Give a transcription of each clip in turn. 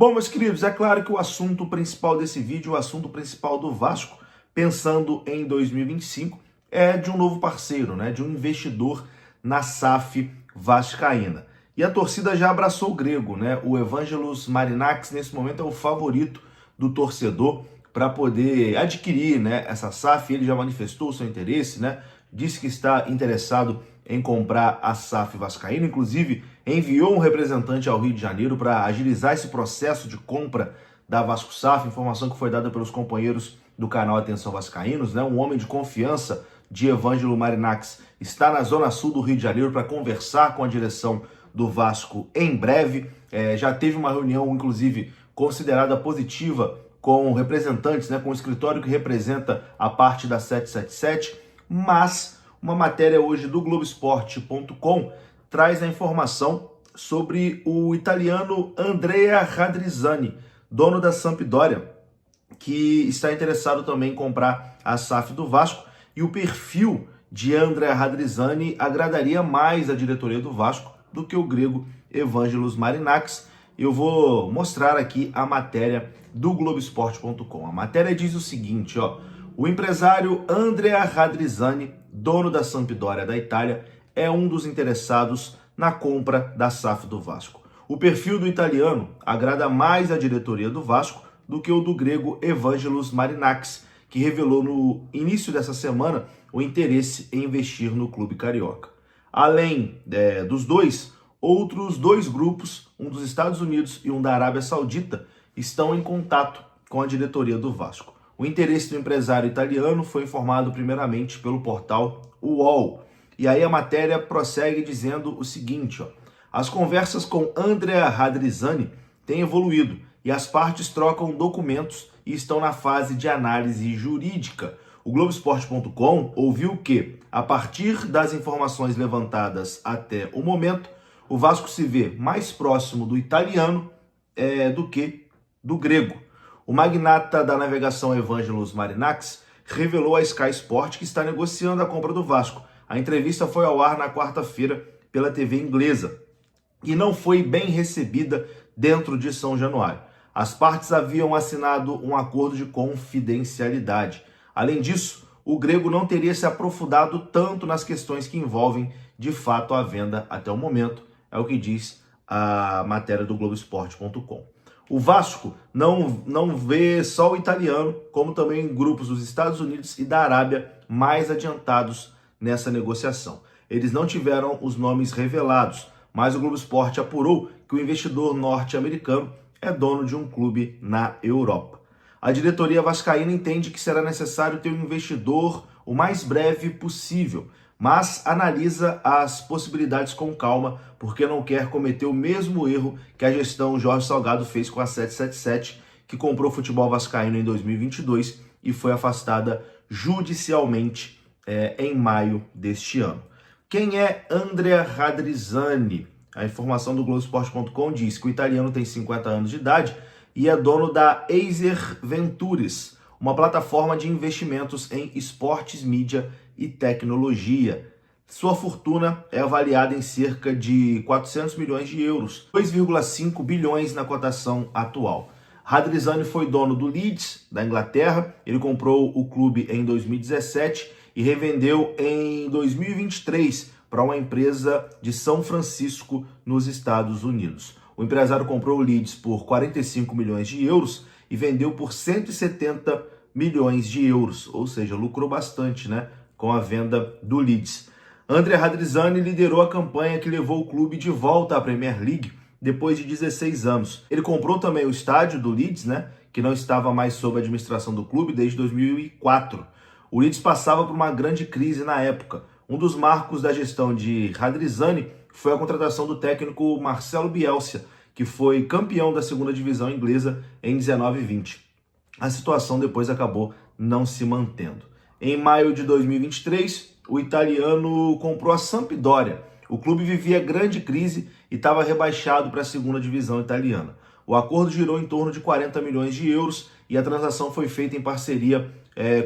Bom, meus queridos, é claro que o assunto principal desse vídeo, o assunto principal do Vasco, pensando em 2025, é de um novo parceiro, né? De um investidor na SAF vascaína. E a torcida já abraçou o grego, né? O Evangelos Marinax, nesse momento, é o favorito do torcedor para poder adquirir, né, essa SAF. Ele já manifestou o seu interesse, né? Disse que está interessado em comprar a SAF vascaína, inclusive enviou um representante ao Rio de Janeiro para agilizar esse processo de compra da Vasco SAF, informação que foi dada pelos companheiros do canal Atenção Vascaínos, né? Um homem de confiança de Evangelo Marinax está na zona sul do Rio de Janeiro para conversar com a direção do Vasco em breve. Já teve uma reunião, inclusive, considerada positiva com representantes, né, com o escritório que representa a parte da 777, mas uma matéria hoje do Globoesporte.com traz a informação sobre o italiano Andrea Radrizzani, dono da Sampdoria, que está interessado também em comprar a SAF do Vasco, e o perfil de Andrea Radrizzani agradaria mais a diretoria do Vasco do que o grego Evangelos Marinax. Eu vou mostrar aqui a matéria do Globoesporte.com. A matéria diz o seguinte, ó: o empresário Andrea Radrizzani, dono da Sampdoria da Itália, é um dos interessados na compra da SAF do Vasco. O perfil do italiano agrada mais a diretoria do Vasco do que o do grego Evangelos Marinax, que revelou no início dessa semana o interesse em investir no clube carioca. Além dos dois, outros dois grupos, um dos Estados Unidos e um da Arábia Saudita, estão em contato com a diretoria do Vasco. O interesse do empresário italiano foi informado primeiramente pelo portal UOL. E aí a matéria prossegue dizendo o seguinte, ó: as conversas com Andrea Radrizzani têm evoluído e as partes trocam documentos e estão na fase de análise jurídica. O Globoesporte.com ouviu que, a partir das informações levantadas até o momento, o Vasco se vê mais próximo do italiano do que do grego. O magnata da navegação Evangelos Marinax revelou à Sky Sport que está negociando a compra do Vasco. A entrevista foi ao ar na quarta-feira pela TV inglesa e não foi bem recebida dentro de São Januário. As partes haviam assinado um acordo de confidencialidade. Além disso, o grego não teria se aprofundado tanto nas questões que envolvem, de fato, a venda até o momento. É o que diz a matéria do Globoesporte.com. O Vasco não vê só o italiano, como também grupos dos Estados Unidos e da Arábia mais adiantados nessa negociação. Eles não tiveram os nomes revelados, mas o Globo Esporte apurou que o investidor norte-americano é dono de um clube na Europa. A diretoria vascaína entende que será necessário ter um investidor o mais breve possível, mas analisa as possibilidades com calma, porque não quer cometer o mesmo erro que a gestão Jorge Salgado fez com a 777, que comprou o futebol vascaíno em 2022 e foi afastada judicialmente em maio deste ano. Quem é Andrea Radrizzani? A informação do Globoesporte.com diz que o italiano tem 50 anos de idade e é dono da Acer Ventures, uma plataforma de investimentos em esportes, mídia e tecnologia. Sua fortuna é avaliada em cerca de 400 milhões de euros, 2,5 bilhões na cotação atual. Radrizzani foi dono do Leeds, da Inglaterra. Ele comprou o clube em 2017 e revendeu em 2023 para uma empresa de São Francisco, nos Estados Unidos. O empresário comprou o Leeds por 45 milhões de euros e vendeu por 170 milhões de euros, ou seja, lucrou bastante, né, com a venda do Leeds. Andrea Radrizzani liderou a campanha que levou o clube de volta à Premier League depois de 16 anos. Ele comprou também o estádio do Leeds, né, que não estava mais sob a administração do clube desde 2004. O Leeds passava por uma grande crise na época. Um dos marcos da gestão de Radrizzani foi a contratação do técnico Marcelo Bielsa, que foi campeão da segunda divisão inglesa em 19 e 20. A situação depois acabou não se mantendo. Em maio de 2023, o italiano comprou a Sampdoria. O clube vivia grande crise e estava rebaixado para a segunda divisão italiana. O acordo girou em torno de 40 milhões de euros e a transação foi feita em parceria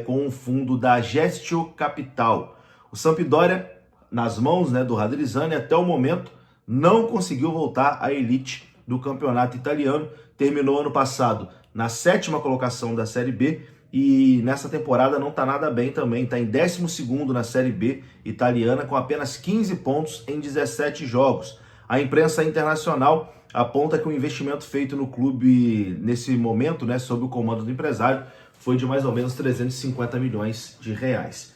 com o fundo da Gestio Capital. O Sampdoria, nas mãos do Radrizzani, até o momento, não conseguiu voltar à elite do campeonato italiano. Terminou ano passado na 7ª colocação da Série B e nessa temporada não está nada bem também. Está em 12º na Série B italiana com apenas 15 pontos em 17 jogos. A imprensa internacional aponta que o investimento feito no clube nesse momento, né, sob o comando do empresário, foi de mais ou menos 350 milhões de reais.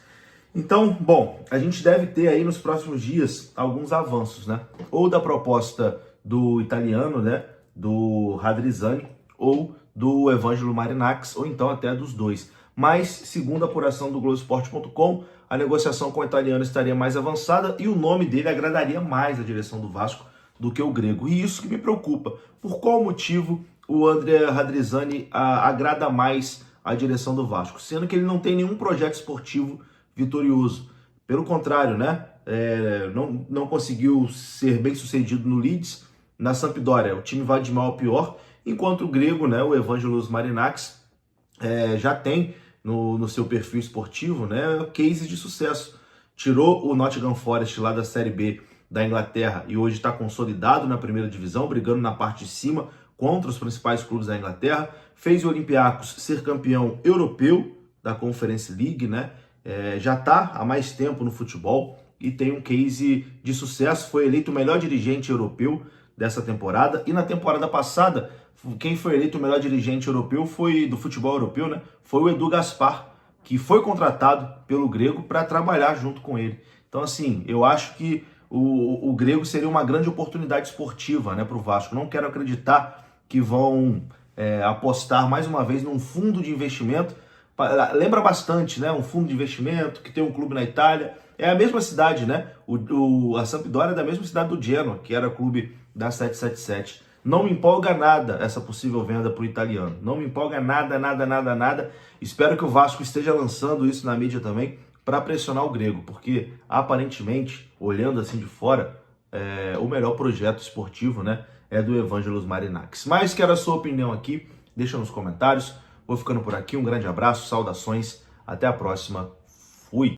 Então, bom, a gente deve ter aí nos próximos dias alguns avanços, né? Ou da proposta do italiano, né, do Radrizzani, ou do Evangelo Marinakis, ou então até dos dois. Mas, segundo a apuração do Globoesporte.com, a negociação com o italiano estaria mais avançada e o nome dele agradaria mais a direção do Vasco do que o grego. E isso que me preocupa. Por qual motivo o André Radrizzani agrada mais a direção do Vasco? Sendo que ele não tem nenhum projeto esportivo vitorioso. Pelo contrário, né? Não conseguiu ser bem sucedido no Leeds, na Sampdoria. O time vai de mal a pior, enquanto o grego, né, o Evangelos Marinakis, já tem no seu perfil esportivo, né, cases de sucesso. Tirou o Nottingham Forest lá da Série B da Inglaterra e hoje está consolidado na primeira divisão, brigando na parte de cima contra os principais clubes da Inglaterra. Fez o Olympiacos ser campeão europeu da Conference League, né? Já está há mais tempo no futebol e tem um case de sucesso. Foi eleito o melhor dirigente europeu dessa temporada e na temporada passada quem foi eleito o melhor dirigente europeu do futebol europeu, né? Foi o Edu Gaspar, que foi contratado pelo grego para trabalhar junto com ele. Então, assim, eu acho que o grego seria uma grande oportunidade esportiva, né, para o Vasco. Não quero acreditar que vão apostar mais uma vez num fundo de investimento. Lembra bastante, né, um fundo de investimento que tem um clube na Itália. É a mesma cidade, né? A Sampdoria é da mesma cidade do Genoa, que era clube da 777. Não me empolga nada essa possível venda para o italiano. Não me empolga nada, nada, nada, nada. Espero que o Vasco esteja lançando isso na mídia também para pressionar o grego, porque aparentemente, olhando assim de fora, o melhor projeto esportivo, né, é do Evangelos Marinakis. Mas quero a sua opinião aqui, deixa nos comentários. Vou ficando por aqui, um grande abraço, saudações, até a próxima, fui!